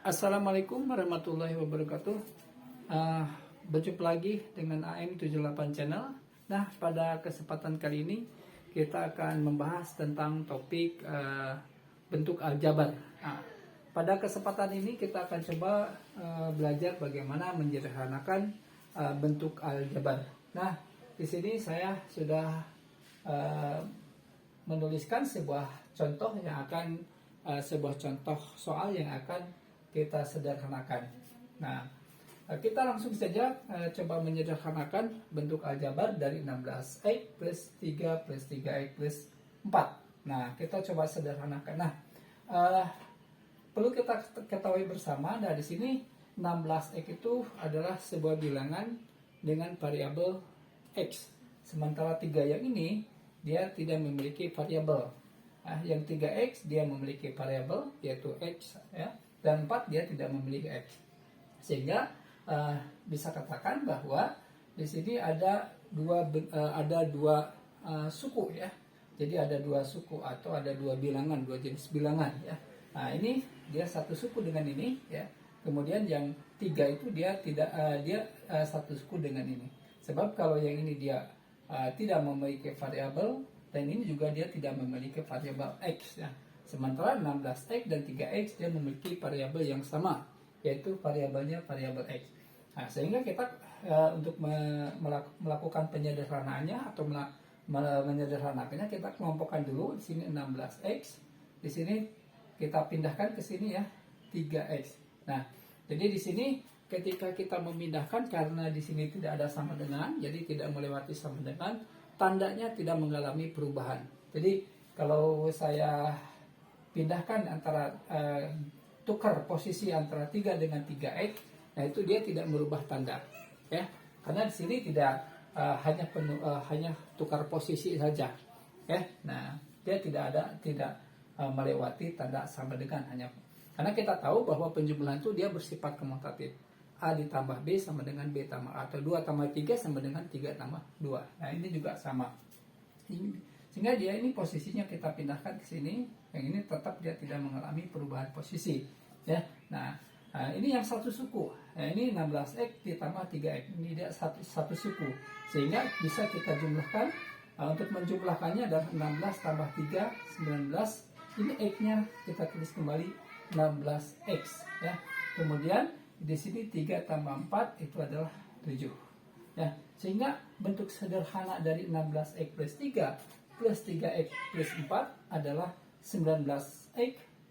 Assalamualaikum warahmatullahi wabarakatuh. uh, Berjumpa lagi dengan AM78 Channel. Nah, pada kesempatan kali ini kita akan membahas tentang topik bentuk aljabar. Nah, pada kesempatan ini kita akan coba belajar bagaimana menyederhanakan bentuk aljabar. Nah, di sini saya sudah menuliskan sebuah contoh yang akan sebuah contoh soal yang akan kita sederhanakan. Nah, kita langsung saja coba menyederhanakan bentuk aljabar dari 16x plus 3 plus 3x plus 4. Nah, kita coba sederhanakan. Nah, perlu kita ketahui bersama, nah di sini 16x itu adalah sebuah bilangan dengan variabel x. Sementara 3 yang ini dia tidak memiliki variabel. Nah, yang 3x dia memiliki variabel yaitu x ya. Dan 4 dia tidak memiliki x. Sehingga bisa katakan bahwa di sini ada dua suku ya. Jadi ada dua suku atau ada dua bilangan, dua jenis bilangan ya. Nah, ini dia satu suku dengan ini ya. Kemudian yang 3 itu dia tidak satu suku dengan ini. Sebab kalau yang ini dia tidak memiliki variabel dan ini juga dia tidak memiliki variabel x ya. Sementara 16x dan 3x dia memiliki variabel yang sama, yaitu variabelnya variabel x. Nah, sehingga kita untuk melakukan penyederhanaannya atau menyederhanakannya, kita kelompokkan dulu. Di sini 16x, di sini kita pindahkan ke sini ya 3x. Nah, jadi di sini ketika kita memindahkan, karena di sini tidak ada sama dengan, jadi tidak melewati sama dengan, tandanya tidak mengalami perubahan. Jadi kalau saya pindahkan antara tukar posisi antara 3 dengan 3x, nah itu dia tidak merubah tanda ya, karena di sini tidak hanya tukar posisi saja ya. Nah, dia tidak melewati tanda sama dengan, hanya karena kita tahu bahwa penjumlahan itu dia bersifat komutatif. A ditambah B sama dengan B tambah A, atau 2 tambah 3 sama dengan 3 tambah 2. Nah, ini juga sama. Sehingga dia ini posisinya kita pindahkan ke sini, yang ini tetap dia tidak mengalami perubahan posisi ya. Nah, ini yang satu suku. Nah, ini 16x ditambah 3x, ini dia satu suku, sehingga bisa kita jumlahkan. Untuk menjumlahkannya adalah 16 tambah 3 19. Ini x-nya kita tulis kembali 16x ya. Kemudian di sini 3 tambah 4 itu adalah 7 ya. Sehingga bentuk sederhana dari 16x plus 3 plus 3x plus 4 adalah 19x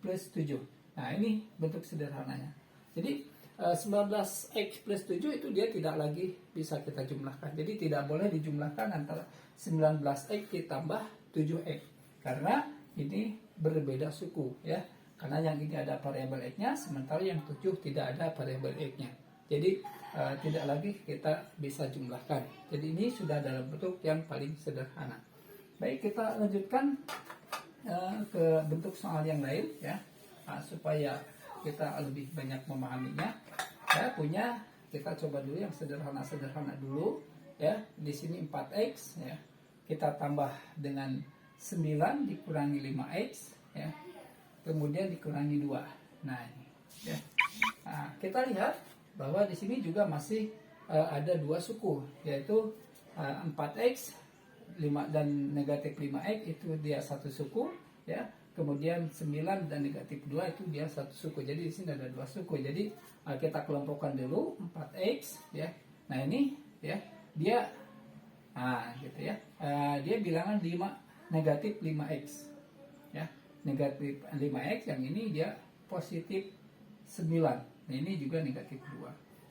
plus 7. Nah, ini bentuk sederhananya. Jadi 19x plus 7 itu dia tidak lagi bisa kita jumlahkan. Jadi tidak boleh dijumlahkan antara 19x ditambah 7x, karena ini berbeda suku ya. Karena yang ini ada variabel x-nya, sementara yang 7 tidak ada variabel x-nya. Jadi tidak lagi kita bisa jumlahkan. Jadi ini sudah dalam bentuk yang paling sederhana. Baik, kita lanjutkan ke bentuk soal yang lain ya, supaya kita lebih banyak memahaminya. Kita coba dulu yang sederhana dulu ya. Di sini 4x ya, kita tambah dengan 9 dikurangi 5x ya, kemudian dikurangi 2. Nah, ini ya. Nah, kita lihat bahwa di sini juga masih ada dua suku, yaitu 4x 5 dan negatif 5x itu dia satu suku ya. Kemudian 9 dan negatif 2 itu dia satu suku. Jadi di sini ada dua suku. Jadi kita kelompokkan dulu 4x ya. Nah, ini ya, dia gitu ya. Dia bilangan 5 negatif 5x ya. Negatif 5x, yang ini dia positif 9. Nah, ini juga negatif 2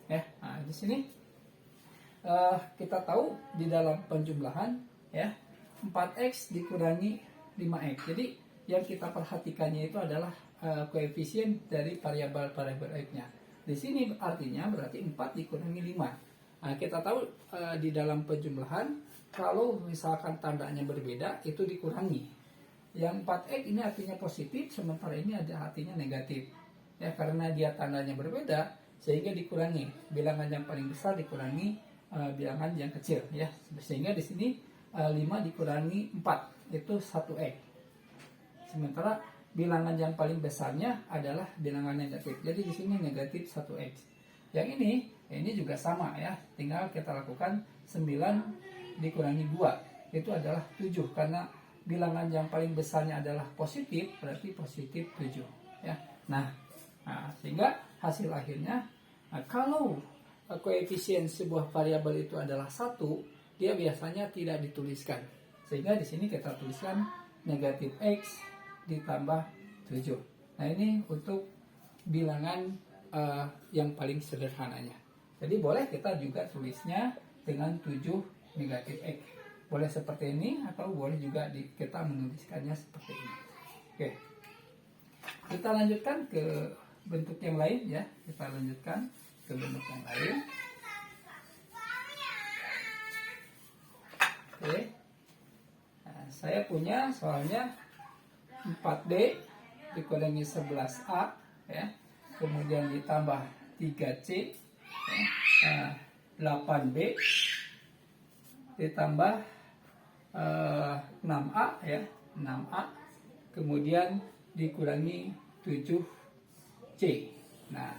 ya. Nah, di sini kita tahu di dalam penjumlahan ya, 4x dikurangi 5x. Jadi yang kita perhatikannya itu adalah koefisien dari variabel x-nya. Di sini artinya berarti 4 dikurangi 5. Nah, kita tahu di dalam penjumlahan kalau misalkan tandanya berbeda itu dikurangi. Yang 4x ini artinya positif, sementara ini ada artinya negatif. Ya, karena dia tandanya berbeda sehingga dikurangi. Bilangan yang paling besar dikurangi bilangan yang kecil ya. Sehingga di sini 5 dikurangi 4 itu 1x. Sementara bilangan yang paling besarnya adalah bilangan negatif. Jadi di sini negatif 1x. Yang ini juga sama ya. Tinggal kita lakukan 9 dikurangi 2. Itu adalah 7 karena bilangan yang paling besarnya adalah positif, berarti positif 7 ya. Nah, sehingga hasil akhirnya kalau koefisien sebuah variabel itu adalah 1, dia biasanya tidak dituliskan. Sehingga di sini kita tuliskan negatif x ditambah 7. Nah, ini untuk bilangan yang paling sederhananya. Jadi boleh kita juga tulisnya dengan 7 negatif x. Boleh seperti ini atau boleh juga kita menuliskannya seperti ini. Oke. Kita lanjutkan ke bentuk yang lain ya. Kita lanjutkan ke bentuk yang lain. Oke. Nah, saya punya soalnya 4D dikurangi 11A ya. Kemudian ditambah 3C ya. 8B ditambah 6A ya, 6A kemudian dikurangi 7C. Nah,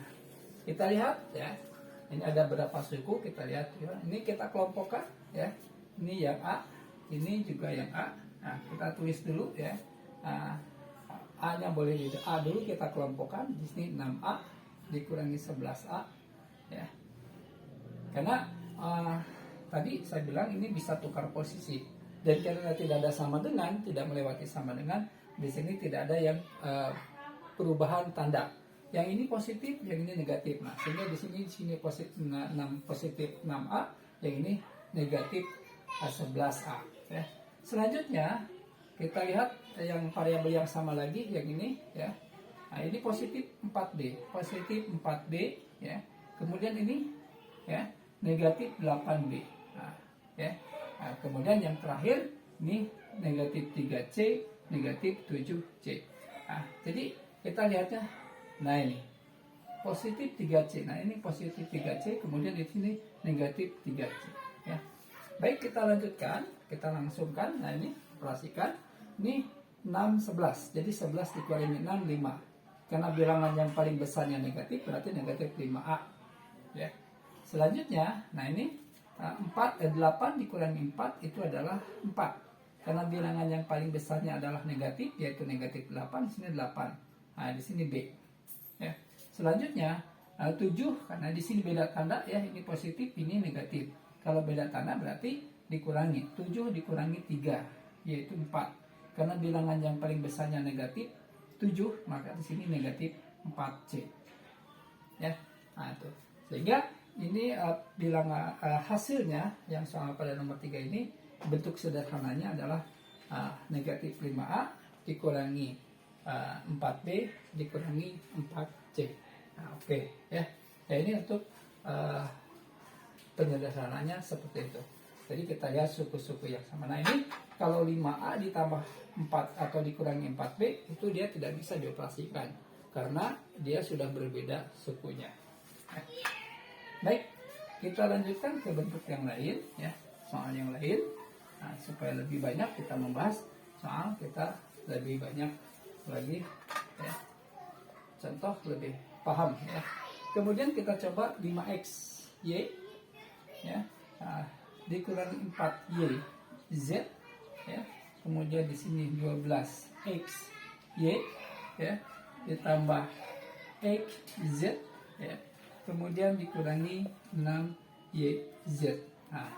kita lihat ya, ini ada berapa suku, kita lihat ya. Ini kita kelompokkan ya, ini yang A, ini juga yang A. Nah, kita tulis dulu ya. A nya boleh di A dulu, kita kelompokkan. Di sini 6A dikurangi 11A ya, karena tadi saya bilang ini bisa tukar posisi. Dan karena tidak ada sama dengan, tidak melewati sama dengan, di sini tidak ada yang perubahan tanda. Yang ini positif, yang ini negatif. Nah, sehingga di sini positif 6A, yang ini negatif 11A. Ya. Selanjutnya kita lihat yang variabel yang sama lagi, yang ini ya. Nah, ini positif 4D, ya. Kemudian ini ya negatif 8B. Nah, ya. Nah, kemudian yang terakhir ini negatif 3C, negatif 7C. Nah, jadi kita lihatnya, nah ini positif 3C. Nah, ini positif 3C, kemudian di sini negatif 3C. Ya. Baik, kita lanjutkan, kita langsungkan. Nah, ini operasikan. Ini 6, 11. Jadi 11 dikurangi 6, 5. Karena bilangan yang paling besarnya negatif, berarti negatif 5A. Ya. Selanjutnya, nah ini 8 dikurangi 4 itu adalah 4. Karena bilangan yang paling besarnya adalah negatif, yaitu negatif 8, di sini 8. Nah, di sini B. Ya. Selanjutnya 7, karena di sini beda tanda ya, ini positif, ini negatif. Kalau beda tanda berarti dikurangi. 7 dikurangi 3, yaitu 4. Karena bilangan yang paling besarnya negatif 7, maka di sini negatif 4C. Ya. Nah, itu. Sehingga ini bilangan hasilnya yang soal pada nomor 3 ini bentuk sederhananya adalah negatif 5A dikurangi 4B dikurangi 4C. Nah, oke ya. Ya, ini untuk penyederhanaannya seperti itu. Jadi kita lihat suku-suku yang sama. Nah, ini kalau 5A ditambah 4 atau dikurangi 4B itu dia tidak bisa dioperasikan karena dia sudah berbeda sukunya. Baik, kita lanjutkan ke bentuk yang lain ya, soal yang lain. Nah, supaya lebih banyak kita membahas soal, kita lebih banyak lagi ya, contoh lebih paham ya. Kemudian kita coba 5x y ya, dikurangi 4y z ya. Kemudian di sini 12x y ya ditambah x z ya. Kemudian dikurangi 6YZ. Nah,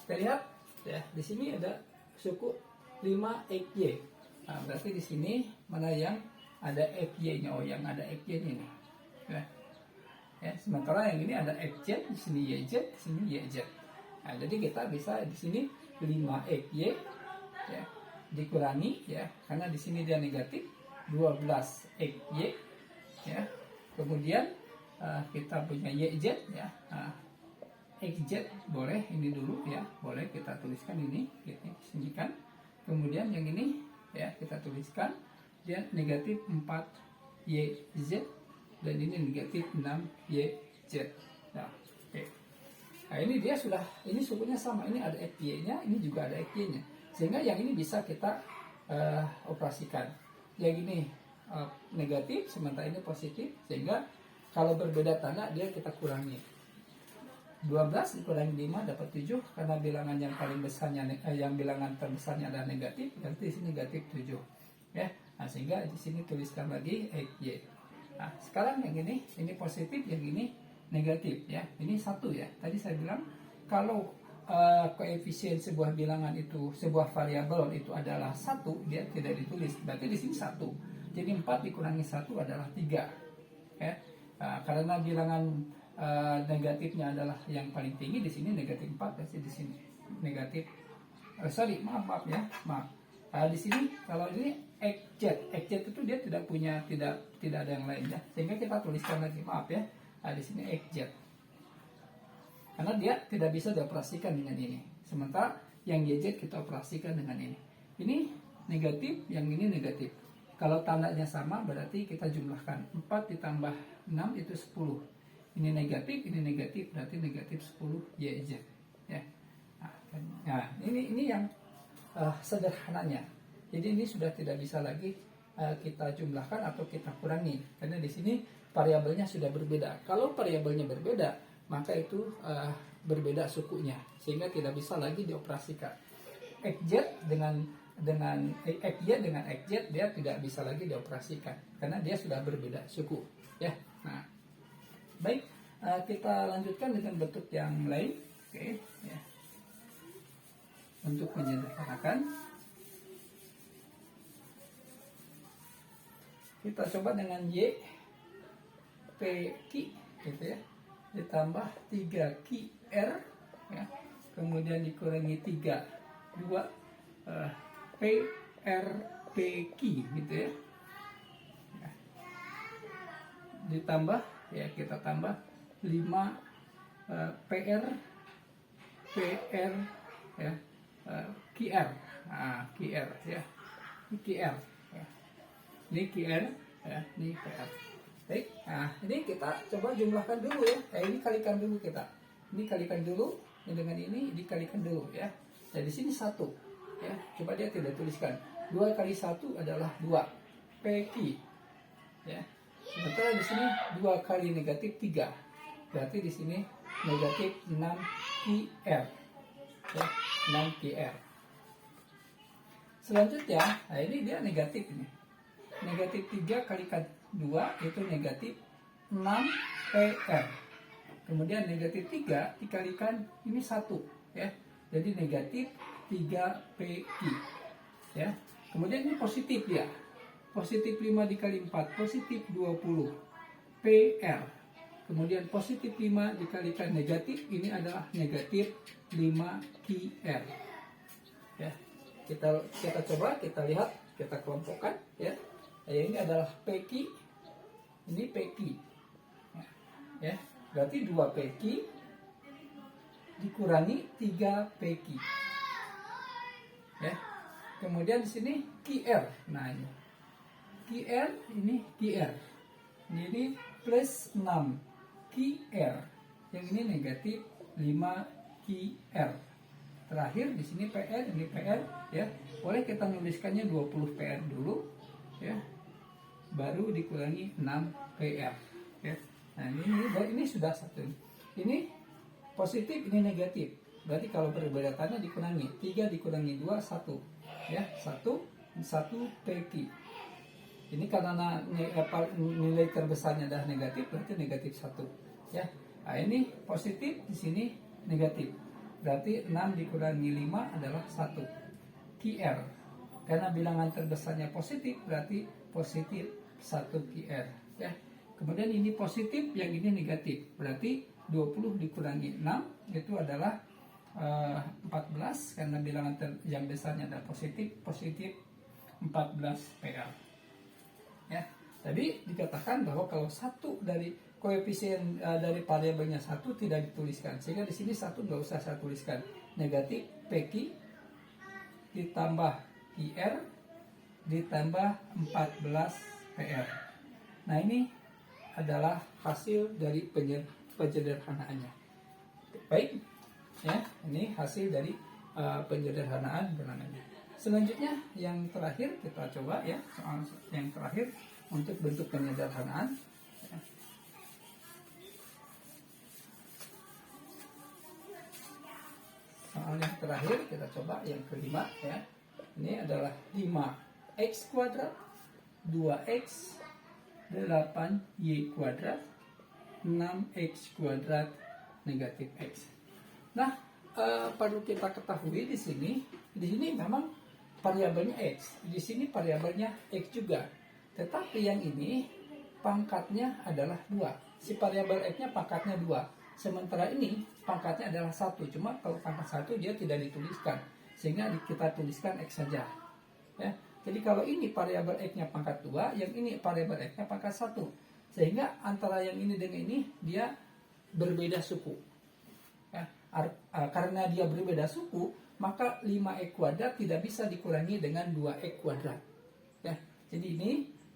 kita lihat ya, di sini ada suku 5XY. Nah, berarti di sini mana yang ada FY-nya? Oh, yang ada FY-nya nih. Ya, sementara yang ini ada FZ, di sini YZ, di sini YZ. Nah, jadi kita bisa di sini 5XY ya, dikurangi ya, karena di sini dia negatif 12XY ya. Kemudian kita punya YZ ya, XZ boleh ini dulu ya, boleh kita tuliskan ini, kita sinikan. Kemudian yang ini ya kita tuliskan dia negatif 4YZ dan ini negatif 6YZ. Nah, oke. Nah, ini dia sudah, ini sukunya sama, ini ada FY-nya, ini juga ada FY-nya, sehingga yang ini bisa kita operasikan. yang ini negatif, sementara ini positif, sehingga kalau berbeda tanda dia kita kurangi. 12 dikurangi 5 dapat 7, karena bilangan yang paling besarnya yang bilangan terbesarnya adalah negatif, berarti di sini negatif 7 ya. Nah, sehingga di sini tuliskan lagi XY. Nah, sekarang yang ini positif, yang ini negatif ya. Ini 1 ya. Tadi saya bilang kalau koefisien sebuah bilangan itu, sebuah variabel itu adalah 1, dia tidak ditulis. Berarti di sini 1. Jadi 4 dikurangi 1 adalah 3 ya. Karena bilangan negatifnya adalah yang paling tinggi, di sini negatif 4, berarti di sini negatif maaf ya. Di sini kalau ini XZ itu dia tidak punya, tidak ada yang lain ya, sehingga kita tuliskan lagi maaf ya. Di sini XZ karena dia tidak bisa dioperasikan dengan ini, sementara yang YZ kita operasikan dengan ini. Ini negatif, yang ini negatif. Kalau tandanya sama berarti kita jumlahkan 4 ditambah 6 itu 10. Ini negatif, berarti negatif 10 YZ ya. Nah, ini yang sederhananya. Jadi ini sudah tidak bisa lagi kita jumlahkan atau kita kurangi, karena di sini variabelnya sudah berbeda. Kalau variabelnya berbeda, maka itu berbeda sukunya, sehingga tidak bisa lagi dioperasikan. XZ dengan XY dengan XZ dia tidak bisa lagi dioperasikan karena dia sudah berbeda suku ya. Nah, baik, kita lanjutkan dengan bentuk yang lain. Oke ya. Untuk menyederhanakan, kita coba dengan Y PQ gitu ya, ditambah 3QR ya, kemudian dikurangi 2 PRPQ gitu ya. Ditambah ya, kita tambah 5 PR ya, QR. QR ya. Ini QR ya. Ini QR ya, ini PR. Baik. Nah, ini kita coba jumlahkan dulu ya. Ini kalikan dulu kita. Ini kalikan dulu dengan ini dikalikan dulu ya. Nah, di sini 1 ya. Coba dia tidak tuliskan. 2 kali 1 adalah 2 PQ ya. Sementara di sini 2 kali negatif 3. Berarti di sini negatif 6 QR. Ya, 6 QR. Selanjutnya, nah ini dia negatif ini. Negatif 3 kalikan 2 itu negatif 6 PR. Kemudian negatif 3 dikalikan ini 1 ya. Jadi negatif 3 PQ ya. Kemudian ini positif ya. Positif 5 dikali 4 positif 20 PR. Kemudian positif 5 dikalikan negatif, ini adalah negatif 5 QR ya. Kita coba, kita lihat, kita kelompokkan ya. Ini adalah PQ, ini PQ ya. Berarti 2 PQ dikurangi 3 PQ ya. Kemudian di sini QR. Nah, ini QR, ini QR. Ini plus 6 QR. Yang ini negatif 5 QR. Terakhir di sini PR, ini PR ya. Boleh kita nuliskannya 20 PR dulu ya. Baru dikurangi 6 PR ya. Nah, ini sudah satu. Ini positif, ini negatif. Berarti kalau berbeda tanda dikurangi. 3 dikurangi 2 1 ya. 1 PQ. Ini karena nilai terbesarnya adalah negatif, berarti negatif 1 ya. Nah, ini positif, di sini negatif. Berarti 6 dikurangi 5 adalah 1 QR. Karena bilangan terbesarnya positif, berarti positif 1 QR ya. Kemudian ini positif, yang ini negatif. Berarti 20 dikurangi 6 itu adalah 14, karena bilangan yang besarnya adalah positif 14 PR. Ya, tadi dikatakan bahwa kalau satu dari koefisien dari variabelnya 1 tidak dituliskan, sehingga di sini 1 nggak usah saya tuliskan. Negatif PQ ditambah QR ditambah 14 PR. Nah, ini adalah hasil dari penyederhanaannya. Baik, ya, ini hasil dari penyederhanaan bilangannya. Selanjutnya yang terakhir kita coba ya, soal yang terakhir untuk bentuk penyederhanaan. Soal yang terakhir kita coba yang kelima ya. Ini adalah 5x kuadrat 2x 8y kuadrat 6x kuadrat negatif x. Nah, perlu kita ketahui di sini memang variabelnya x, di sini variabelnya x juga. Tetapi yang ini pangkatnya adalah 2. Si variabel x-nya pangkatnya 2. Sementara ini pangkatnya adalah 1. Cuma kalau pangkat 1 dia tidak dituliskan, sehingga kita tuliskan x saja. Ya. Jadi kalau ini variabel x-nya pangkat 2, yang ini variabel x-nya pangkat 1. Sehingga antara yang ini dengan ini dia berbeda suku. Ya. Karena dia berbeda suku, maka 5x kuadrat tidak bisa dikurangi dengan 2x kuadrat. Ya. Jadi ini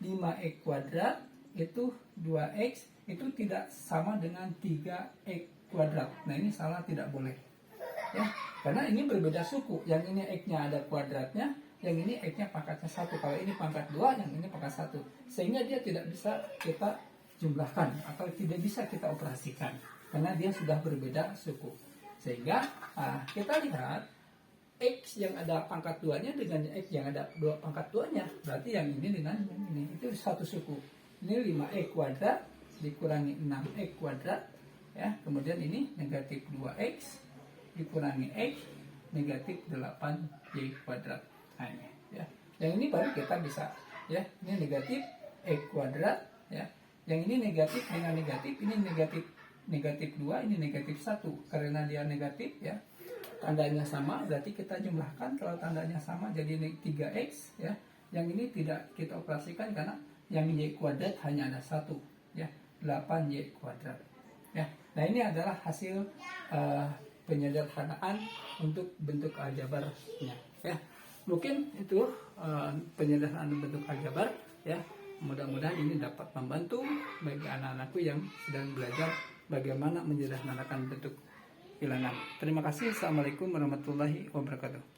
5x kuadrat itu 2x itu tidak sama dengan 3x kuadrat. Nah ini salah, tidak boleh. Ya, karena ini berbeda suku. Yang ini x-nya ada kuadratnya, yang ini x-nya pangkatnya 1. Kalau ini pangkat 2, yang ini pangkat 1. Sehingga dia tidak bisa kita jumlahkan atau tidak bisa kita operasikan karena dia sudah berbeda suku. Sehingga kita lihat x yang ada pangkat 2-nya dengan x yang ada pangkat 2-nya, berarti yang ini dengan yang ini itu satu suku. Ini 5x kuadrat dikurangi 6x kuadrat ya, kemudian ini negatif 2x dikurangi x negatif 8y kuadrat. Nah ini ya. Yang ini baru kita bisa ya, ini negatif x kuadrat ya. Yang ini negatif dengan negatif, ini negatif 2, ini negatif 1. Karena dia negatif ya, tandanya sama, berarti kita jumlahkan. Kalau tandanya sama jadi 3x ya. Yang ini tidak kita operasikan karena yang y kuadrat hanya ada 1 ya, 8y kuadrat ya. Nah ini adalah hasil penyederhanaan untuk bentuk aljabarnya ya. Mungkin itu penyederhanaan bentuk aljabar ya. Mudah-mudahan ini dapat membantu bagi anak-anakku yang sedang belajar bagaimana menyederhanakan bentuk bilangan. Terima kasih. Assalamualaikum warahmatullahi wabarakatuh.